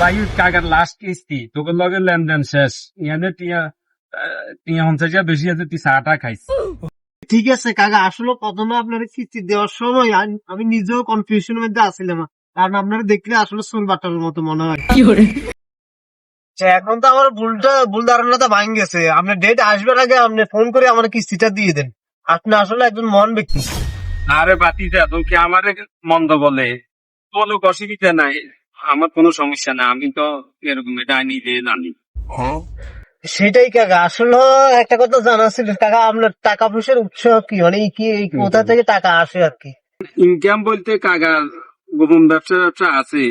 ভাই কাকার লাস্ট কিস্তি তোকে লগে লেনদেন শেষ ইয়ানে টিয়া টিয়া 50 বেশি আছে তুই চাটা খাইস। ঠিক আছে কাকা, আসলে প্রথমে আপনার কিস্তি দেওয়ার সময় আমি নিজেও কনফিউশনের মধ্যে আছিলাম, কারণ আপনারা দেখলে আসলে চুল বাটার মতো মনে হয়। এখন তো আমার ভুল ধারণাটা ভাঙ গেছে। আপনার ডেট আসবার আগে আপনি ফোন করে আমার কিস্তিটা দিয়ে দেন। আপনি আসলে একজন মহান ব্যক্তি। আরে বাতিজা তোকে আমারে মন্দ বলে কোনো অসুবিধা নাই, আমার কোনো সমস্যা না, আমি তো এরকম এটা নিজে জানি। সেটাই কাকা, আসলে একটা কথা জানা ছিল কাকা, আপনার টাকা পয়সার উৎস কি, মানে কি কোথা থেকে টাকা আসে আর কি? ইনকাম বলতে কাকা গোপন ব্যবসা আছে,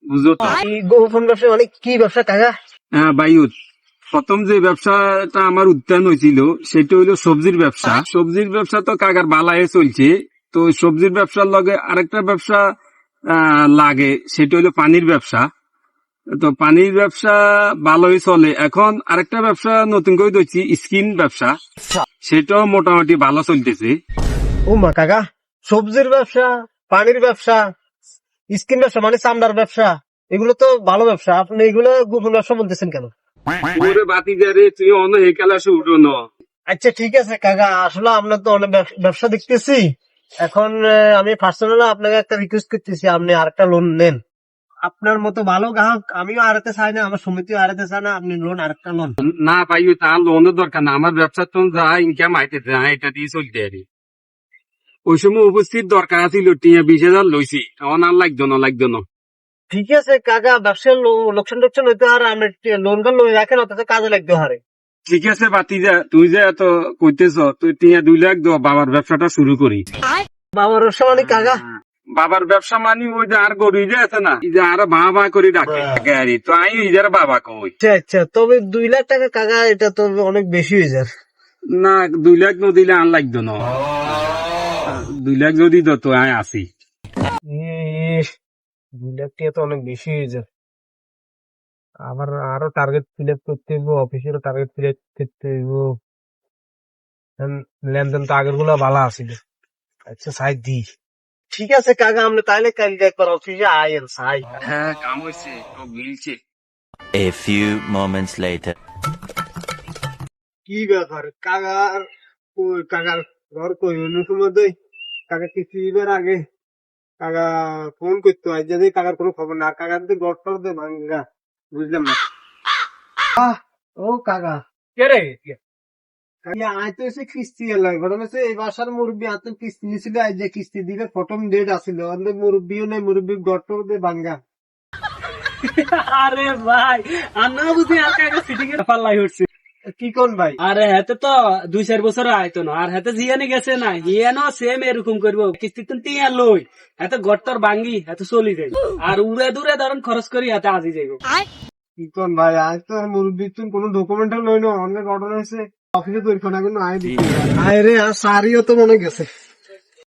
বুঝো তো। এই গোপন ব্যবসা মানে কি ব্যবসা কাকা? হ্যাঁ বায়ুত, প্রথম যে ব্যবসাটা আমার উত্থান হয়েছিল সেটা হইলো সবজির ব্যবসা। সবজির ব্যবসা তো কাকার বালায় চলছে, তো ওই সবজির ব্যবসার লগে আরেকটা ব্যবসা লাগে, সেটা হইলো পানির ব্যবসা। তো পানির ব্যবসা ভালোই চলে। এখন আরেকটা ব্যবসা নতুন করে ধরছি, স্কিন ব্যবসা, সেটাও মোটামুটি ভালো চলতেছে। ও মা কাকা, সবজির ব্যবসা, পানির ব্যবসা, স্কিন ব্যবসা মানে চামড়ার ব্যবসা, এগুলো তো ভালো ব্যবসা, আপনি এগুলো গোপন ব্যবসা বলতেছেন কেন? ওরে বাতিজা রে, তুই অনেক এই ক্লাসে উঠো না। আচ্ছা ঠিক আছে কাকা, আসলে আপনার তো অনেক ব্যবসা দেখতেছি। এখন আমি পার্সোনালি আপনাকে একটা রিকোয়েস্ট করতেছি, আপনি আরেকটা লোন নেন। আপনার মতো ভালো গ্রাহক আমিও হারাতে চাই না, আমার সমিতিও হারাতে চাই না, আপনি লোন আরেকটা লোন। না পাইও, তার লোনের দরকার না, আমার ব্যবসা তো যা ইনকাম আইতে এটা দিয়ে চলতে আরে। ওই সময় উপস্থিত দরকার ছিল টিয়া 20,000 লইছি, এখন আর লাগতো না। ঠিক আছে কাকা, ব্যবসার লোকসান টোকসান হইতে হারে, আপনি লোন গান লই রাখেন, অথচ কাজে লাগতে হারে। ঠিক আছে বাতিজা, তুই যে এত কইতেছ, তুই টিয়া 2 লাখ দাও, বাবার ব্যবসাটা শুরু করি। বাবার ব্যবসা মানে কাকা? বাবার ব্যবসা মানি ওই যে আর গরু যে আছে না, এই যে আর ভা করে ডাকে আরে, তো আমি ইজার বাবা কই। আচ্ছা আচ্ছা, তবে 2 লাখ টাকা কাকা, এটা তো অনেক বেশি হয়ে যায়। না 2 লাখ ন দিলে আর লাগতো না, 2 লাখ যদি দিত তো আমি আসি। 2 লাখ টাকা তো অনেক বেশি হয়ে যায়। আবার আরো টার্গেট ফিল আপ করতে হইব, অফিসেরও টার্গেট ফিল আপ করতে হইব। লেনদেন তো আগের গুলো ভালো আছিল। আচ্ছা সাইড দি। ঠিক আছে কাকা, আমরা তাইলে কালকে একবার অফিসে আইন সাই। হ্যাঁ কাম হয়েছে, তো মিলছে। A few moments later. কি ব্যাপার কাকার, কাকার ঘর কই অন্য সময় দেই, কাকা কিছু দিবার আগে কাকা ফোন করতো, আজ যদি কাকার কোনো খবর না, কাকার তো ঘর টর দে ভাঙ্গা, বুঝলাম না। ও কাকা কে রে? আজ তো এসে কিস্তি এলো, ঘটনা হচ্ছে এই বাসার মুরব্বী হাতে কিস্তি নিছিল, আজ যে কিস্তি দিবে প্রথম ডেট আসিল, মুরব্বীও নেই, মুরব্বী ঘর টর দে ভাঙ্গা। আরে ভাই, আর না বুঝি আর কাকা ফিটিং এর পাল্লাই হচ্ছে। কি কোন ভাই? আরে হাতে তো 2-4 বছর আইতো না, আর হাতে জিয়ানে গেছে না, হিয়ানো সেম এরকম করবো, কিস্তি তো টিয়া লই হাতে গট্টর ভাঙ্গি হাতে চলি যাই, আর উড়ে দূরে ধরেন খরচ করি হাতে আজি যাইব। কি কোন ভাই, আজ তো মুরব্বী তুমি কোনো ডকুমেন্ট লই না, অনেক ঘটনা হয়েছে অফিসে তৈরি না, কিন্তু আয় দিই আয় রে, আর সারিও তো মনে গেছে।